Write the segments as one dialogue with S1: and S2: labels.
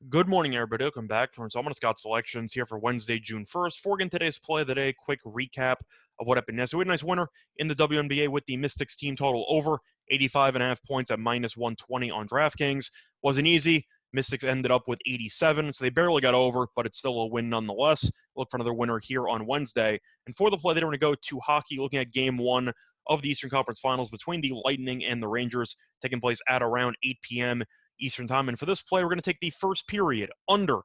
S1: Good morning, everybody. Welcome back to Installment of Scott Selections here for Wednesday, June 1st. For again, today's play of the day, quick recap of what happened yesterday. We had a nice winner in the WNBA with the Mystics team total over 85.5 points at minus 120 on DraftKings. Wasn't easy. Mystics ended up with 87, so they barely got over, but it's still a win nonetheless. Look for another winner here on Wednesday. And for the play, they're going to go to hockey, looking at game one of the Eastern Conference Finals between the Lightning and the Rangers, taking place at around 8 p.m. Eastern time. And for this play, we're going to take the first period under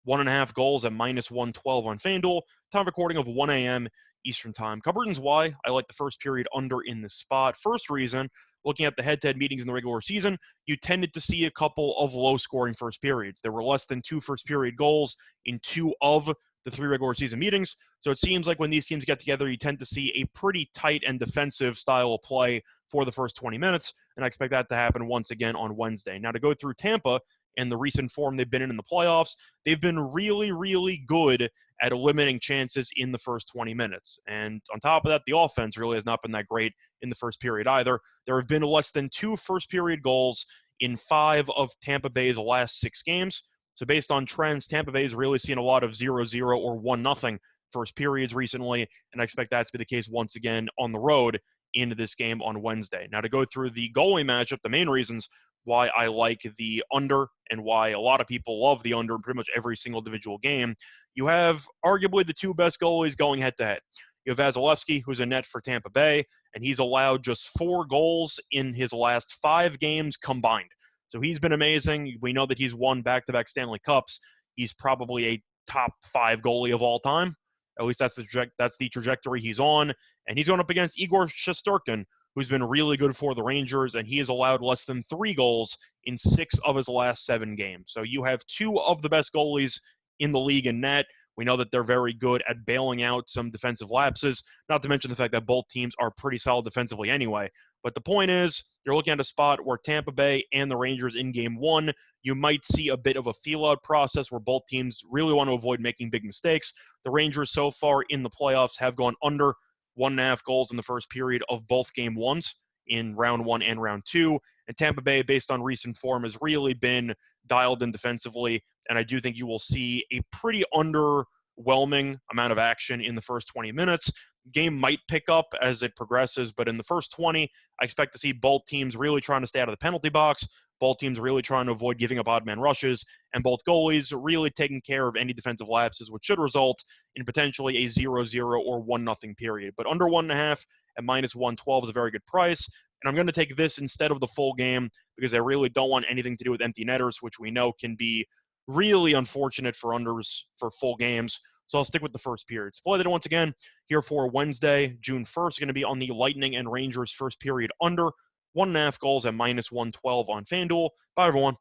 S1: 1.5 goals at minus 112 on FanDuel. Time of recording of 1 a.m. Eastern time. Couple reasons why I like the first period under in this spot. First reason, looking at the head-to-head meetings in the regular season, you tended to see a couple of low-scoring first periods. There were less than 2 first-period goals in 2 of the 3 regular season meetings. So it seems like when these teams get together, you tend to see a pretty tight and defensive style of play for the first 20 minutes, and I expect that to happen once again on Wednesday. Now, to go through Tampa and the recent form they've been in the playoffs, they've been really, really good at eliminating chances in the first 20 minutes. And on top of that, the offense really has not been that great in the first period either. There have been less than 2 first-period goals in 5 of Tampa Bay's last 6 games. So based on trends, Tampa Bay has really seen a lot of 0-0 or 1-0 first periods recently, and I expect that to be the case once again on the road into this game on Wednesday. Now, to go through the goalie matchup, the main reasons why I like the under and why a lot of people love the under in pretty much every single individual game, you have arguably the 2 best goalies going head-to-head. You have Vasilevsky, who's a net for Tampa Bay, and he's allowed just 4 goals in his last 5 games combined. So he's been amazing. We know that he's won back-to-back Stanley Cups. He's probably a top 5 goalie of all time. At least that's the trajectory he's on. And he's going up against Igor Shesterkin, who's been really good for the Rangers, and he has allowed less than 3 goals in 6 of his last 7 games. So you have 2 of the best goalies in the league in net. We know that they're very good at bailing out some defensive lapses, not to mention the fact that both teams are pretty solid defensively anyway. But the point is, you're looking at a spot where Tampa Bay and the Rangers in game 1, you might see a bit of a feel-out process where both teams really want to avoid making big mistakes. The Rangers so far in the playoffs have gone under 1.5 goals in the first period of both game ones in round 1 and round 2. And Tampa Bay, based on recent form, has really been dialed in defensively. And I do think you will see a pretty underwhelming amount of action in the first 20 minutes. Game might pick up as it progresses, but in the first 20, I expect to see both teams really trying to stay out of the penalty box, both teams really trying to avoid giving up odd man rushes, and both goalies really taking care of any defensive lapses, which should result in potentially a 0-0 or 1-0 period. But under 1.5 at minus 112 is a very good price. And I'm going to take this instead of the full game because I really don't want anything to do with empty netters, which we know can be really unfortunate for unders for full games. So I'll stick with the first period. Split it once again here for Wednesday, June 1st, going to be on the Lightning and Rangers first period under 1.5 goals at minus 112 on FanDuel. Bye, everyone.